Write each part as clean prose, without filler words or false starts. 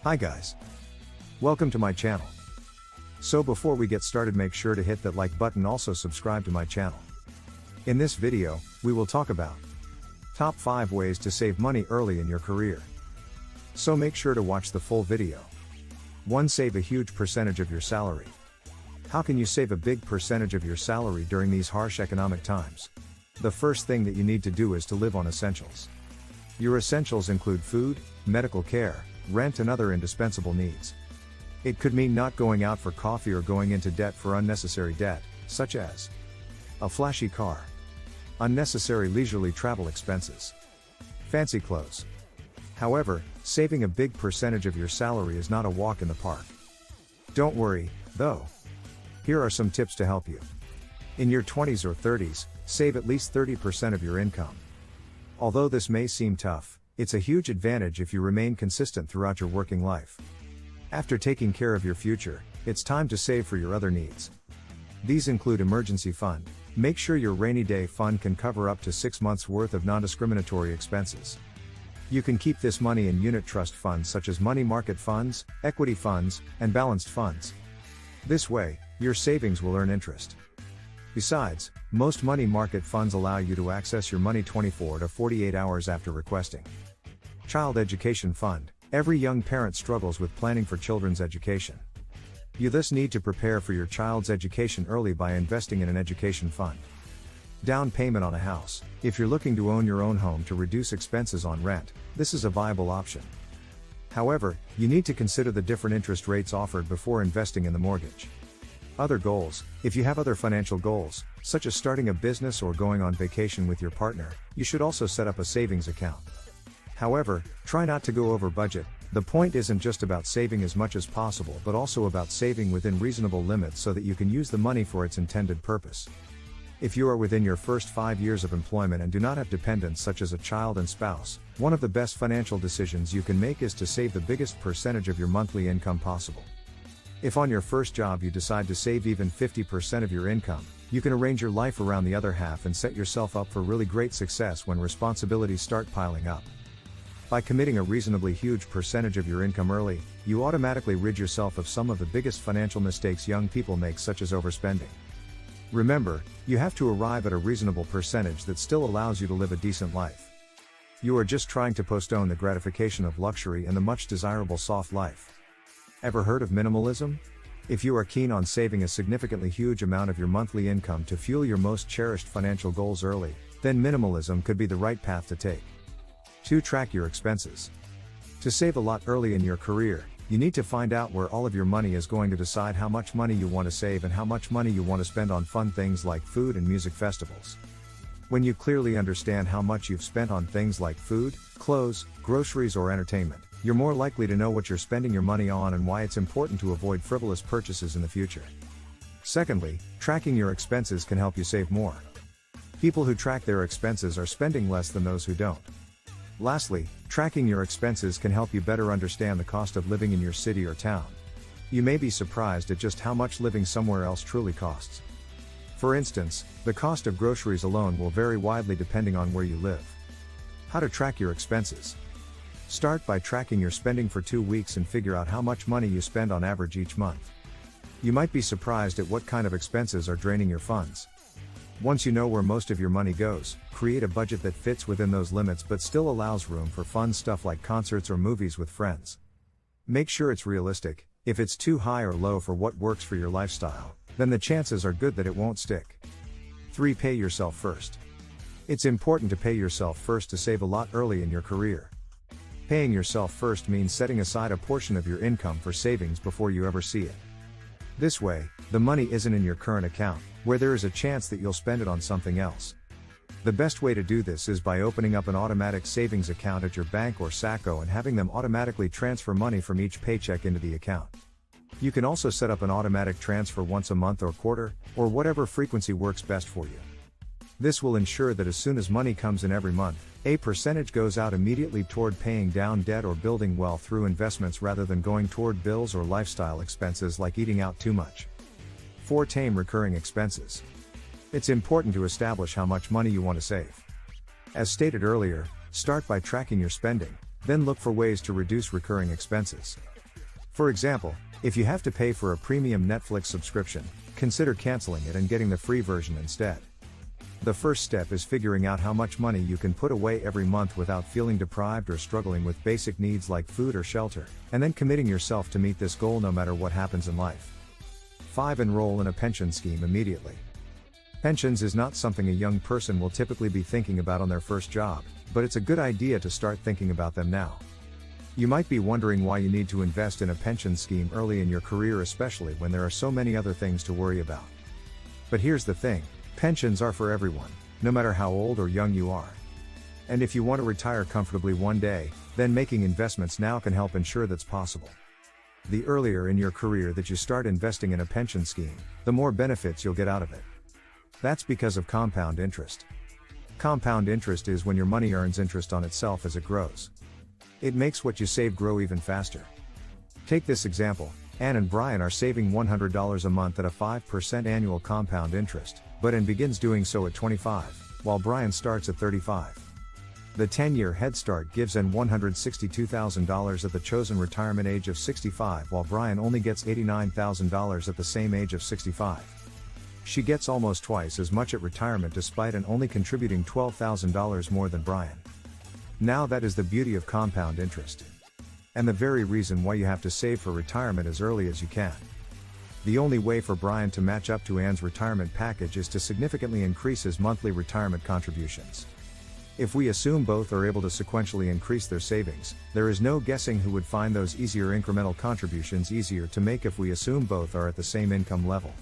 Hi guys. Welcome to my channel. So before we get started, make sure to hit that like button, also subscribe to my channel. In this video, we will talk about top 5 ways to save money early in your career. So make sure to watch the full video. 1. Save a huge percentage of your salary. How can you save a big percentage of your salary during these harsh economic times? The first thing that you need to do is to live on essentials. Your essentials include food, medical care, rent and other indispensable needs. It could mean not going out for coffee or going into debt for unnecessary debt, such as a flashy car, unnecessary leisurely travel expenses, fancy clothes. However, saving a big percentage of your salary is not a walk in the park. Don't worry, though. Here are some tips to help you. In your 20s or 30s, save at least 30% of your income. Although this may seem tough, it's a huge advantage if you remain consistent throughout your working life. After taking care of your future, it's time to save for your other needs. These include emergency fund. Make sure your rainy day fund can cover up to 6 months worth of non-discriminatory expenses. You can keep this money in unit trust funds such as money market funds, equity funds, and balanced funds. This way, your savings will earn interest. Besides, most money market funds allow you to access your money 24 to 48 hours after requesting. Child Education Fund. Every young parent struggles with planning for children's education. You thus need to prepare for your child's education early by investing in an education fund. Down payment on a house. If you're looking to own your own home to reduce expenses on rent, this is a viable option. However, you need to consider the different interest rates offered before investing in the mortgage. Other goals. If you have other financial goals, such as starting a business or going on vacation with your partner, you should also set up a savings account. However, try not to go over budget. The point isn't just about saving as much as possible but also about saving within reasonable limits so that you can use the money for its intended purpose. If you are within your first 5 years of employment and do not have dependents such as a child and spouse, one of the best financial decisions you can make is to save the biggest percentage of your monthly income possible. If on your first job you decide to save even 50% of your income, you can arrange your life around the other half and set yourself up for really great success when responsibilities start piling up. By committing a reasonably huge percentage of your income early, you automatically rid yourself of some of the biggest financial mistakes young people make, such as overspending. Remember, you have to arrive at a reasonable percentage that still allows you to live a decent life. You are just trying to postpone the gratification of luxury and the much desirable soft life. Ever heard of minimalism? If you are keen on saving a significantly huge amount of your monthly income to fuel your most cherished financial goals early, then minimalism could be the right path to take. 2. Track your expenses. To save a lot early in your career, you need to find out where all of your money is going to decide how much money you want to save and how much money you want to spend on fun things like food and music festivals. When you clearly understand how much you've spent on things like food, clothes, groceries or entertainment, you're more likely to know what you're spending your money on and why it's important to avoid frivolous purchases in the future. Secondly, tracking your expenses can help you save more. People who track their expenses are spending less than those who don't. Lastly, tracking your expenses can help you better understand the cost of living in your city or town. You may be surprised at just how much living somewhere else truly costs. For instance, the cost of groceries alone will vary widely depending on where you live. How to track your expenses. Start by tracking your spending for 2 weeks and figure out how much money you spend on average each month. You might be surprised at what kind of expenses are draining your funds. Once you know where most of your money goes, create a budget that fits within those limits but still allows room for fun stuff like concerts or movies with friends. Make sure it's realistic. If it's too high or low for what works for your lifestyle, then the chances are good that it won't stick. 3. Pay yourself first. It's important to pay yourself first to save a lot early in your career. Paying yourself first means setting aside a portion of your income for savings before you ever see it. This way, the money isn't in your current account, where there is a chance that you'll spend it on something else. The best way to do this is by opening up an automatic savings account at your bank or SACCO and having them automatically transfer money from each paycheck into the account. You can also set up an automatic transfer once a month or quarter, or whatever frequency works best for you. This will ensure that as soon as money comes in every month, a percentage goes out immediately toward paying down debt or building wealth through investments rather than going toward bills or lifestyle expenses like eating out too much. 4. Tame recurring expenses. It's important to establish how much money you want to save. As stated earlier, start by tracking your spending, Then look for ways to reduce recurring expenses. For example, if you have to pay for a premium Netflix subscription, consider canceling it and getting the free version instead. The first step is figuring out how much money you can put away every month without feeling deprived or struggling with basic needs like food or shelter, and then committing yourself to meet this goal no matter what happens in life. 5. Enroll in a pension scheme immediately. Pensions is not something a young person will typically be thinking about on their first job, but it's a good idea to start thinking about them now. You might be wondering why you need to invest in a pension scheme early in your career, especially when there are so many other things to worry about. But here's the thing. Pensions are for everyone, no matter how old or young you are. And if you want to retire comfortably one day, then making investments now can help ensure that's possible. The earlier in your career that you start investing in a pension scheme, the more benefits you'll get out of it. That's because of compound interest. Compound interest is when your money earns interest on itself as it grows. It makes what you save grow even faster. Take this example. Ann and Brian are saving $100 a month at a 5% annual compound interest, but Ann begins doing so at 25, while Brian starts at 35. The 10-year head start gives Ann $162,000 at the chosen retirement age of 65, while Brian only gets $89,000 at the same age of 65. She gets almost twice as much at retirement despite Ann only contributing $12,000 more than Brian. Now that is the beauty of compound interest. And the very reason why you have to save for retirement as early as you can. The only way for Brian to match up to Ann's retirement package is to significantly increase his monthly retirement contributions. If we assume both are able to sequentially increase their savings, there is no guessing who would find those easier incremental contributions easier to make if we assume both are at the same income level.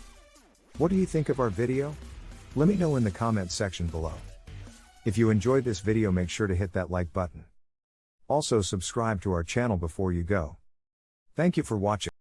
What do you think of our video? Let me know in the comments section below. If you enjoyed this video, make sure to hit that like button. Also subscribe to our channel before you go. Thank you for watching.